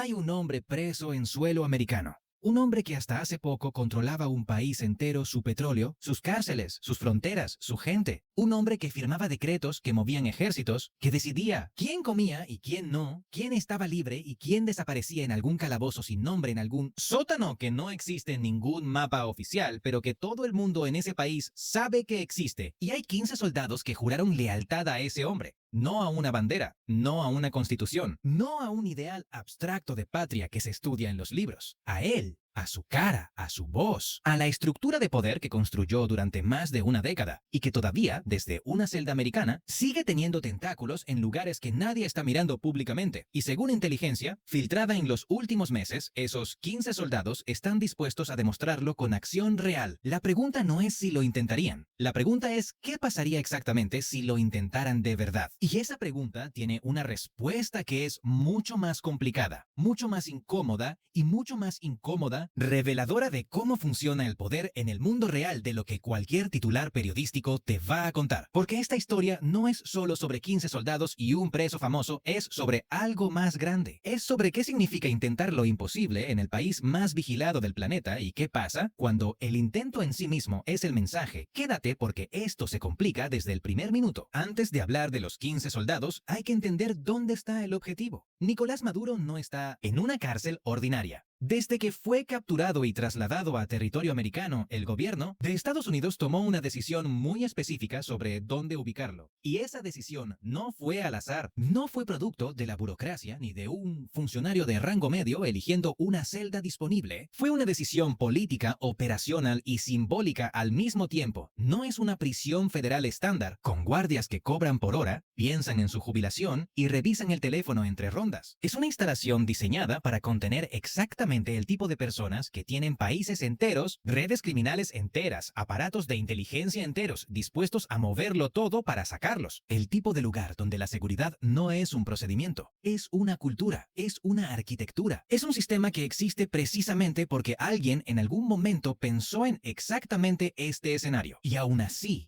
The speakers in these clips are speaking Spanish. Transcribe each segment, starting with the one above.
Hay un hombre preso en suelo americano. Un hombre que hasta hace poco controlaba un país entero, su petróleo, sus cárceles, sus fronteras, su gente. Un hombre que firmaba decretos que movían ejércitos, que decidía quién comía y quién no, quién estaba libre y quién desaparecía en algún calabozo sin nombre, en algún sótano que no existe en ningún mapa oficial, pero que todo el mundo en ese país sabe que existe. Y hay 15 soldados que juraron lealtad a ese hombre. No a una bandera, no a una constitución, no a un ideal abstracto de patria que se estudia en los libros. A él, a su cara, a su voz, a la estructura de poder que construyó durante más de una década y que todavía, desde una celda americana, sigue teniendo tentáculos en lugares que nadie está mirando públicamente. Y según inteligencia, filtrada en los últimos meses, esos 15 soldados están dispuestos a demostrarlo con acción real. La pregunta no es si lo intentarían. La pregunta es ¿qué pasaría exactamente si lo intentaran de verdad? Y esa pregunta tiene una respuesta que es mucho más complicada, mucho más incómoda y mucho más incómoda, reveladora de cómo funciona el poder en el mundo real de lo que cualquier titular periodístico te va a contar. Porque esta historia no es solo sobre 15 soldados y un preso famoso, es sobre algo más grande. Es sobre qué significa intentar lo imposible en el país más vigilado del planeta y qué pasa cuando el intento en sí mismo es el mensaje. Quédate porque esto se complica desde el primer minuto. Antes de hablar de los 15 soldados, hay que entender dónde está el objetivo. Nicolás Maduro no está en una cárcel ordinaria. Desde que fue capturado y trasladado a territorio americano, el gobierno de Estados Unidos tomó una decisión muy específica sobre dónde ubicarlo. Y esa decisión no fue al azar, no fue producto de la burocracia ni de un funcionario de rango medio eligiendo una celda disponible. Fue una decisión política, operacional y simbólica al mismo tiempo. No es una prisión federal estándar, con guardias que cobran por hora, piensan en su jubilación y revisan el teléfono entre rondas. Es una instalación diseñada para contener exactamente el tipo de personas que tienen países enteros, redes criminales enteras, aparatos de inteligencia enteros, dispuestos a moverlo todo para sacarlos. El tipo de lugar donde la seguridad no es un procedimiento, es una cultura, es una arquitectura. Es un sistema que existe precisamente porque alguien en algún momento pensó en exactamente este escenario. Y aún así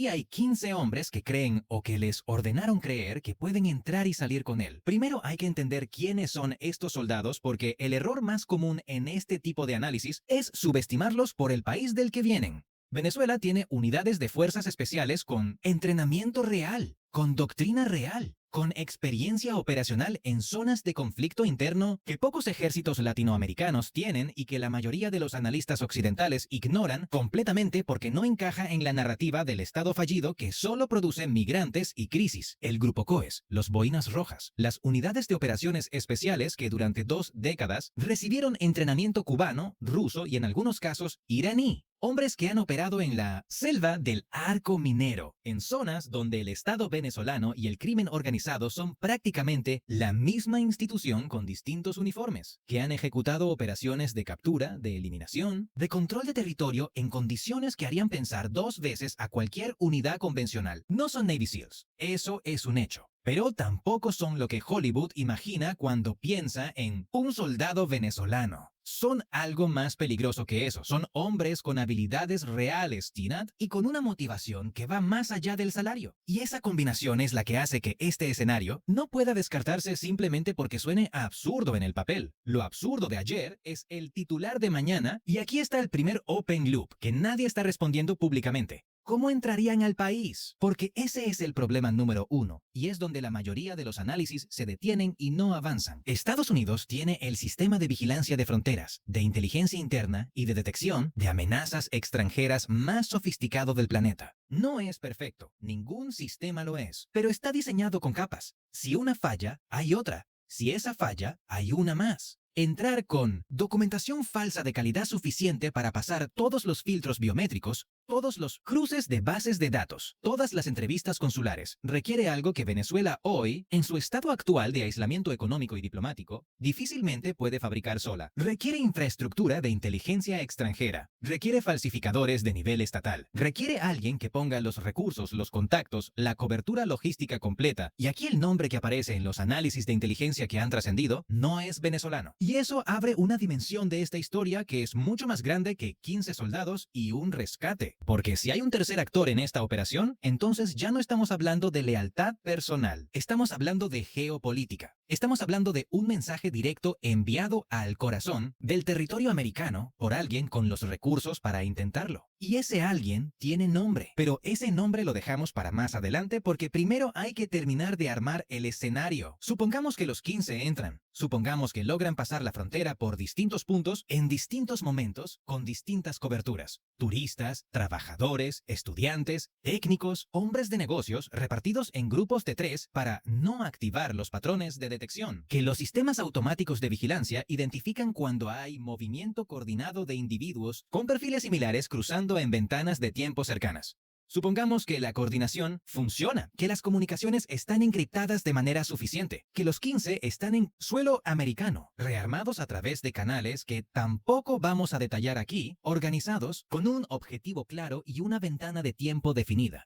hay 15 hombres que creen o que les ordenaron creer que pueden entrar y salir con él. Primero hay que entender quiénes son estos soldados porque el error más común en este tipo de análisis es subestimarlos por el país del que vienen. Venezuela tiene unidades de fuerzas especiales con entrenamiento real, con doctrina real, con experiencia operacional en zonas de conflicto interno que pocos ejércitos latinoamericanos tienen y que la mayoría de los analistas occidentales ignoran completamente porque no encaja en la narrativa del Estado fallido que solo produce migrantes y crisis. El Grupo COES, los Boinas Rojas, las unidades de operaciones especiales que durante 2 décadas recibieron entrenamiento cubano, ruso y en algunos casos iraní. Hombres que han operado en la selva del Arco Minero, en zonas donde el Estado venezolano y el crimen organizado son prácticamente la misma institución con distintos uniformes, que han ejecutado operaciones de captura, de eliminación, de control de territorio en condiciones que harían pensar 2 veces a cualquier unidad convencional. No son Navy SEALs, eso es un hecho. Pero tampoco son lo que Hollywood imagina cuando piensa en un soldado venezolano. Son algo más peligroso que eso. Son hombres con habilidades reales, Tinat, y con una motivación que va más allá del salario. Y esa combinación es la que hace que este escenario no pueda descartarse simplemente porque suene absurdo en el papel. Lo absurdo de ayer es el titular de mañana, y aquí está el primer open loop que nadie está respondiendo públicamente. ¿Cómo entrarían al país? Porque ese es el problema número 1, y es donde la mayoría de los análisis se detienen y no avanzan. Estados Unidos tiene el sistema de vigilancia de fronteras, de inteligencia interna y de detección de amenazas extranjeras más sofisticado del planeta. No es perfecto, ningún sistema lo es, pero está diseñado con capas. Si una falla, hay otra. Si esa falla, hay una más. Entrar con documentación falsa de calidad suficiente para pasar todos los filtros biométricos, todos los cruces de bases de datos, todas las entrevistas consulares, requiere algo que Venezuela hoy, en su estado actual de aislamiento económico y diplomático, difícilmente puede fabricar sola. Requiere infraestructura de inteligencia extranjera, requiere falsificadores de nivel estatal, requiere alguien que ponga los recursos, los contactos, la cobertura logística completa, y aquí el nombre que aparece en los análisis de inteligencia que han trascendido no es venezolano. Y eso abre una dimensión de esta historia que es mucho más grande que 15 soldados y un rescate. qué? Porque si hay un tercer actor en esta operación, entonces ya no estamos hablando de lealtad personal. Estamos hablando de geopolítica. Estamos hablando de un mensaje directo enviado al corazón del territorio americano por alguien con los recursos para intentarlo. Y ese alguien tiene nombre, pero ese nombre lo dejamos para más adelante porque primero hay que terminar de armar el escenario. Supongamos que los 15 entran. Supongamos que logran pasar la frontera por distintos puntos en distintos momentos con distintas coberturas. Turistas, trabajadores, estudiantes, técnicos, hombres de negocios repartidos en grupos de 3 para no activar los patrones de detección, que los sistemas automáticos de vigilancia identifican cuando hay movimiento coordinado de individuos con perfiles similares cruzando en ventanas de tiempo cercanas. Supongamos que la coordinación funciona, que las comunicaciones están encriptadas de manera suficiente, que los 15 están en suelo americano, rearmados a través de canales que tampoco vamos a detallar aquí, organizados con un objetivo claro y una ventana de tiempo definida.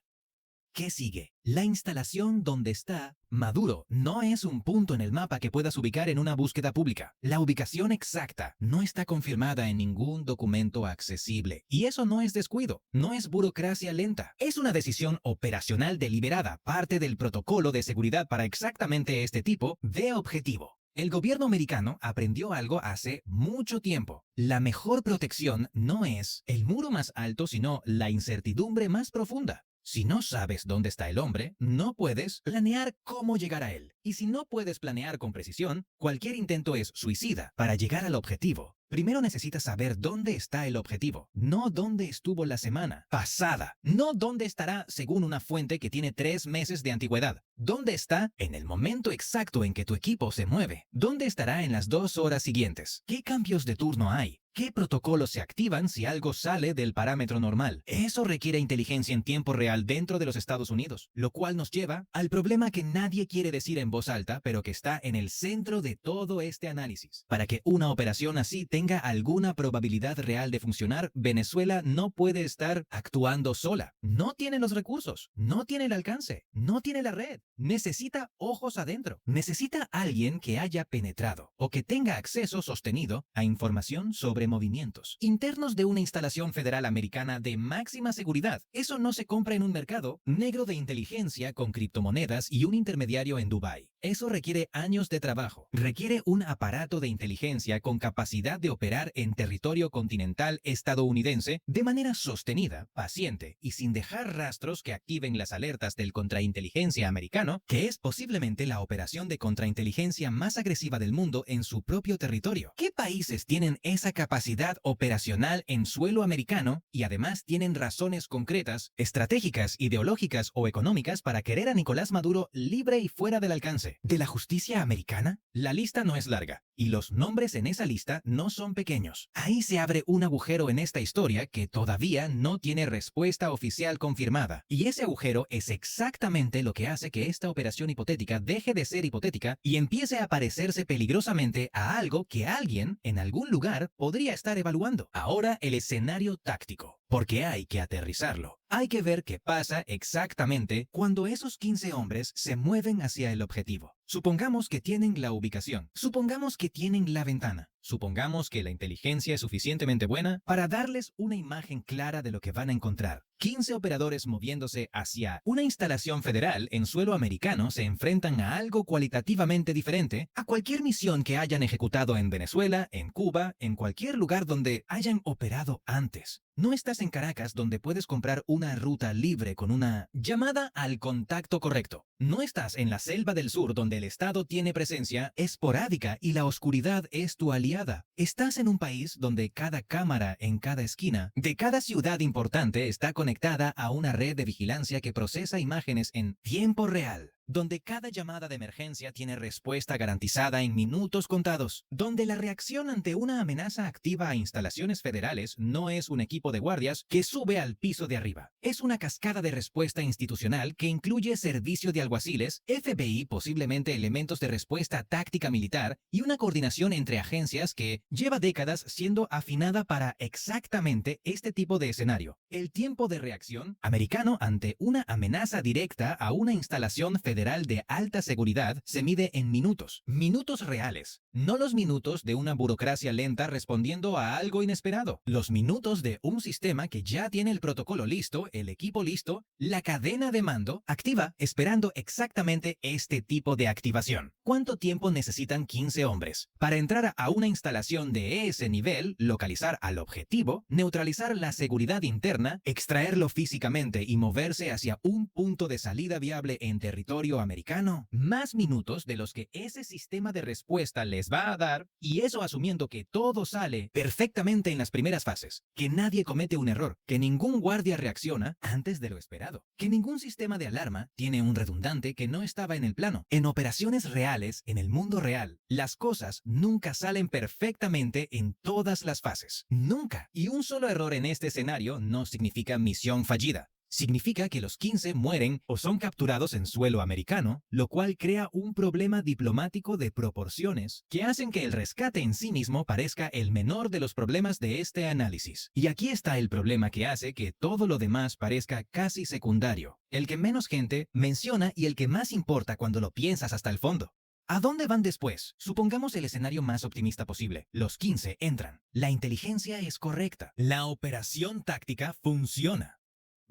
¿Qué sigue? La instalación donde está Maduro no es un punto en el mapa que puedas ubicar en una búsqueda pública. La ubicación exacta no está confirmada en ningún documento accesible. Y eso no es descuido, no es burocracia lenta. Es una decisión operacional deliberada, parte del protocolo de seguridad para exactamente este tipo de objetivo. El gobierno americano aprendió algo hace mucho tiempo. La mejor protección no es el muro más alto, sino la incertidumbre más profunda. Si no sabes dónde está el hombre, no puedes planear cómo llegar a él. Y si no puedes planear con precisión, cualquier intento es suicida. Para llegar al objetivo, primero necesitas saber dónde está el objetivo, no dónde estuvo la semana pasada, no dónde estará según una fuente que tiene 3 meses de antigüedad. ¿Dónde está en el momento exacto en que tu equipo se mueve? ¿Dónde estará en las 2 horas siguientes? ¿Qué cambios de turno hay? ¿Qué protocolos se activan si algo sale del parámetro normal? Eso requiere inteligencia en tiempo real dentro de los Estados Unidos, lo cual nos lleva al problema que nadie quiere decir en voz alta, pero que está en el centro de todo este análisis. Para que una operación así tenga alguna probabilidad real de funcionar, Venezuela no puede estar actuando sola. No tiene los recursos, no tiene el alcance, no tiene la red. Necesita ojos adentro. Necesita alguien que haya penetrado o que tenga acceso sostenido a información sobre movimientos internos de una instalación federal americana de máxima seguridad. Eso no se compra en un mercado negro de inteligencia con criptomonedas y un intermediario en Dubái. Eso requiere años de trabajo. Requiere un aparato de inteligencia con capacidad de operar en territorio continental estadounidense de manera sostenida, paciente y sin dejar rastros que activen las alertas del contrainteligencia americano, que es posiblemente la operación de contrainteligencia más agresiva del mundo en su propio territorio. ¿Qué países tienen esa capacidad operacional en suelo americano y además tienen razones concretas, estratégicas, ideológicas o económicas para querer a Nicolás Maduro libre y fuera del alcance de la justicia americana? La lista no es larga y los nombres en esa lista no son pequeños. Ahí se abre un agujero en esta historia que todavía no tiene respuesta oficial confirmada. Y ese agujero es exactamente lo que hace que esta operación hipotética deje de ser hipotética y empiece a parecerse peligrosamente a algo que alguien en algún lugar podría estar evaluando. Ahora el escenario táctico, porque hay que aterrizarlo. Hay que ver qué pasa exactamente cuando esos 15 hombres se mueven hacia el objetivo. Supongamos que tienen la ubicación. Supongamos que tienen la ventana. Supongamos que la inteligencia es suficientemente buena para darles una imagen clara de lo que van a encontrar. 15 operadores moviéndose hacia una instalación federal en suelo americano se enfrentan a algo cualitativamente diferente a cualquier misión que hayan ejecutado en Venezuela, en Cuba, en cualquier lugar donde hayan operado antes. No estás en Caracas donde puedes comprar una ruta libre con una llamada al contacto correcto. No estás en la selva del sur donde el Estado tiene presencia esporádica y la oscuridad es tu aliada. Estás en un país donde cada cámara en cada esquina de cada ciudad importante está conectada a una red de vigilancia que procesa imágenes en tiempo real, donde cada llamada de emergencia tiene respuesta garantizada en minutos contados, donde la reacción ante una amenaza activa a instalaciones federales no es un equipo de guardias que sube al piso de arriba. Es una cascada de respuesta institucional que incluye servicio de alguaciles, FBI, posiblemente elementos de respuesta táctica militar y una coordinación entre agencias que lleva décadas siendo afinada para exactamente este tipo de escenario. El tiempo de reacción americano ante una amenaza directa a una instalación federal federal de alta seguridad se mide en minutos. Minutos reales. No los minutos de una burocracia lenta respondiendo a algo inesperado. Los minutos de un sistema que ya tiene el protocolo listo, el equipo listo, la cadena de mando activa esperando exactamente este tipo de activación. ¿Cuánto tiempo necesitan 15 hombres? Para entrar a una instalación de ese nivel, localizar al objetivo, neutralizar la seguridad interna, extraerlo físicamente y moverse hacia un punto de salida viable en territorio americano. Más minutos de los que ese sistema de respuesta les va a dar, y eso asumiendo que todo sale perfectamente en las primeras fases, que nadie comete un error, que ningún guardia reacciona antes de lo esperado, que ningún sistema de alarma tiene un redundante que no estaba en el plano. En operaciones reales, en el mundo real, las cosas nunca salen perfectamente en todas las fases. Nunca. Y un solo error en este escenario no significa misión fallida. Significa que los 15 mueren o son capturados en suelo americano, lo cual crea un problema diplomático de proporciones que hacen que el rescate en sí mismo parezca el menor de los problemas de este análisis. Y aquí está el problema que hace que todo lo demás parezca casi secundario, el que menos gente menciona y el que más importa cuando lo piensas hasta el fondo. ¿A dónde van después? Supongamos el escenario más optimista posible. Los 15 entran. La inteligencia es correcta. La operación táctica funciona.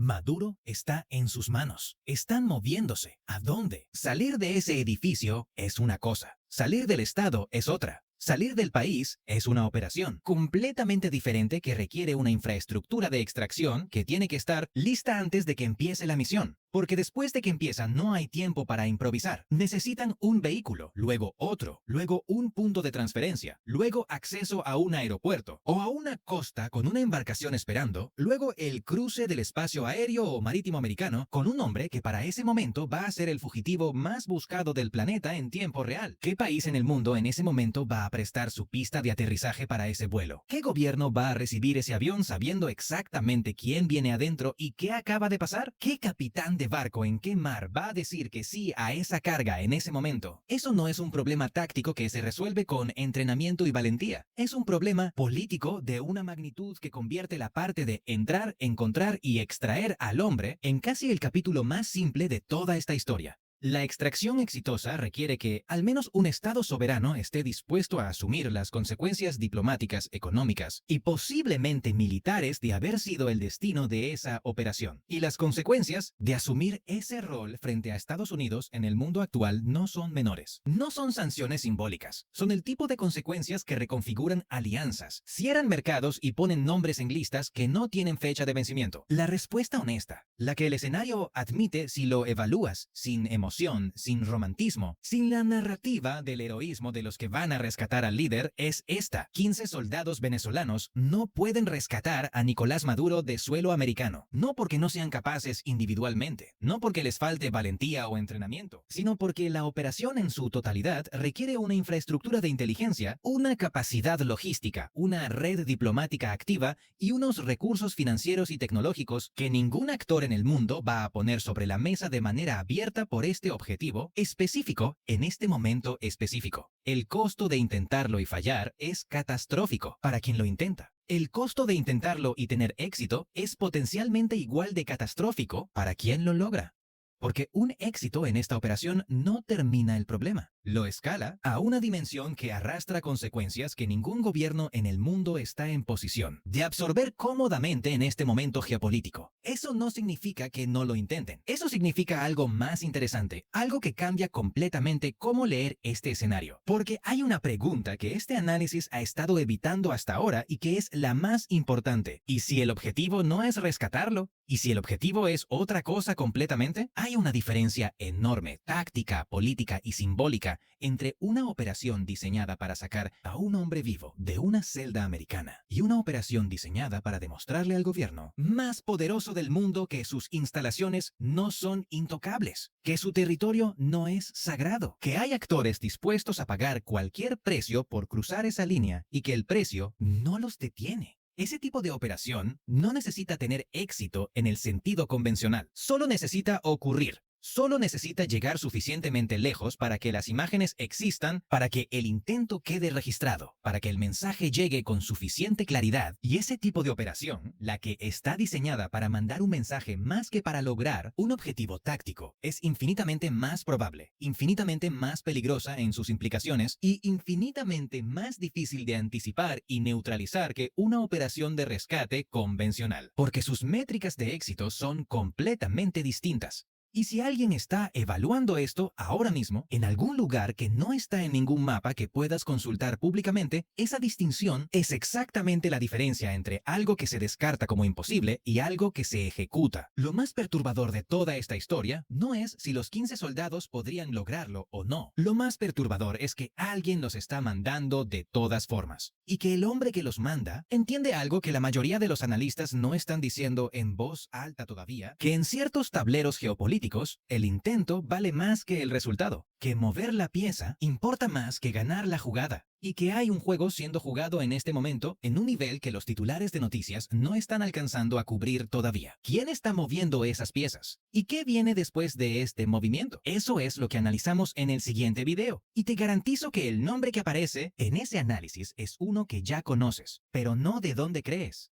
Maduro está en sus manos. Están moviéndose. ¿A dónde? Salir de ese edificio es una cosa. Salir del estado es otra. Salir del país es una operación completamente diferente que requiere una infraestructura de extracción que tiene que estar lista antes de que empiece la misión. Porque después de que empieza no hay tiempo para improvisar. Necesitan un vehículo, luego otro, luego un punto de transferencia, luego acceso a un aeropuerto o a una costa con una embarcación esperando, luego el cruce del espacio aéreo o marítimo americano con un hombre que para ese momento va a ser el fugitivo más buscado del planeta en tiempo real. ¿Qué país en el mundo en ese momento va a prestar su pista de aterrizaje para ese vuelo? ¿Qué gobierno va a recibir ese avión sabiendo exactamente quién viene adentro y qué acaba de pasar? ¿Qué capitán de barco en qué mar va a decir que sí a esa carga en ese momento? Eso no es un problema táctico que se resuelve con entrenamiento y valentía. Es un problema político de una magnitud que convierte la parte de entrar, encontrar y extraer al hombre en casi el capítulo más simple de toda esta historia. La extracción exitosa requiere que al menos un Estado soberano esté dispuesto a asumir las consecuencias diplomáticas, económicas y posiblemente militares de haber sido el destino de esa operación. Y las consecuencias de asumir ese rol frente a Estados Unidos en el mundo actual no son menores. No son sanciones simbólicas. Son el tipo de consecuencias que reconfiguran alianzas, cierran mercados y ponen nombres en listas que no tienen fecha de vencimiento. La respuesta honesta, la que el escenario admite si lo evalúas sin emoción, sin romantismo, sin la narrativa del heroísmo de los que van a rescatar al líder, es esta. 15 soldados venezolanos no pueden rescatar a Nicolás Maduro de suelo americano. No porque no sean capaces individualmente, no porque les falte valentía o entrenamiento, sino porque la operación en su totalidad requiere una infraestructura de inteligencia, una capacidad logística, una red diplomática activa y unos recursos financieros y tecnológicos que ningún actor en el mundo va a poner sobre la mesa de manera abierta por este objetivo específico en este momento específico. El costo de intentarlo y fallar es catastrófico para quien lo intenta. El costo de intentarlo y tener éxito es potencialmente igual de catastrófico para quien lo logra. Porque un éxito en esta operación no termina el problema. Lo escala a una dimensión que arrastra consecuencias que ningún gobierno en el mundo está en posición de absorber cómodamente en este momento geopolítico. Eso no significa que no lo intenten. Eso significa algo más interesante, algo que cambia completamente cómo leer este escenario. Porque hay una pregunta que este análisis ha estado evitando hasta ahora y que es la más importante. ¿Y si el objetivo no es rescatarlo? ¿Y si el objetivo es otra cosa completamente? Hay una diferencia enorme, táctica, política y simbólica entre una operación diseñada para sacar a un hombre vivo de una celda americana y una operación diseñada para demostrarle al gobierno más poderoso del mundo que sus instalaciones no son intocables, que su territorio no es sagrado, que hay actores dispuestos a pagar cualquier precio por cruzar esa línea y que el precio no los detiene. Ese tipo de operación no necesita tener éxito en el sentido convencional, solo necesita ocurrir. Solo necesita llegar suficientemente lejos para que las imágenes existan, para que el intento quede registrado, para que el mensaje llegue con suficiente claridad. Y ese tipo de operación, la que está diseñada para mandar un mensaje más que para lograr un objetivo táctico, es infinitamente más probable, infinitamente más peligrosa en sus implicaciones y infinitamente más difícil de anticipar y neutralizar que una operación de rescate convencional, porque sus métricas de éxito son completamente distintas. Y si alguien está evaluando esto ahora mismo, en algún lugar que no está en ningún mapa que puedas consultar públicamente, esa distinción es exactamente la diferencia entre algo que se descarta como imposible y algo que se ejecuta. Lo más perturbador de toda esta historia no es si los 15 soldados podrían lograrlo o no. Lo más perturbador es que alguien los está mandando de todas formas. Y que el hombre que los manda entiende algo que la mayoría de los analistas no están diciendo en voz alta todavía, que en ciertos tableros geopolíticos el intento vale más que el resultado, que mover la pieza importa más que ganar la jugada, y que hay un juego siendo jugado en este momento en un nivel que los titulares de noticias no están alcanzando a cubrir todavía. ¿Quién está moviendo esas piezas? ¿Y qué viene después de este movimiento? Eso es lo que analizamos en el siguiente video, y te garantizo que el nombre que aparece en ese análisis es uno que ya conoces, pero no de dónde crees.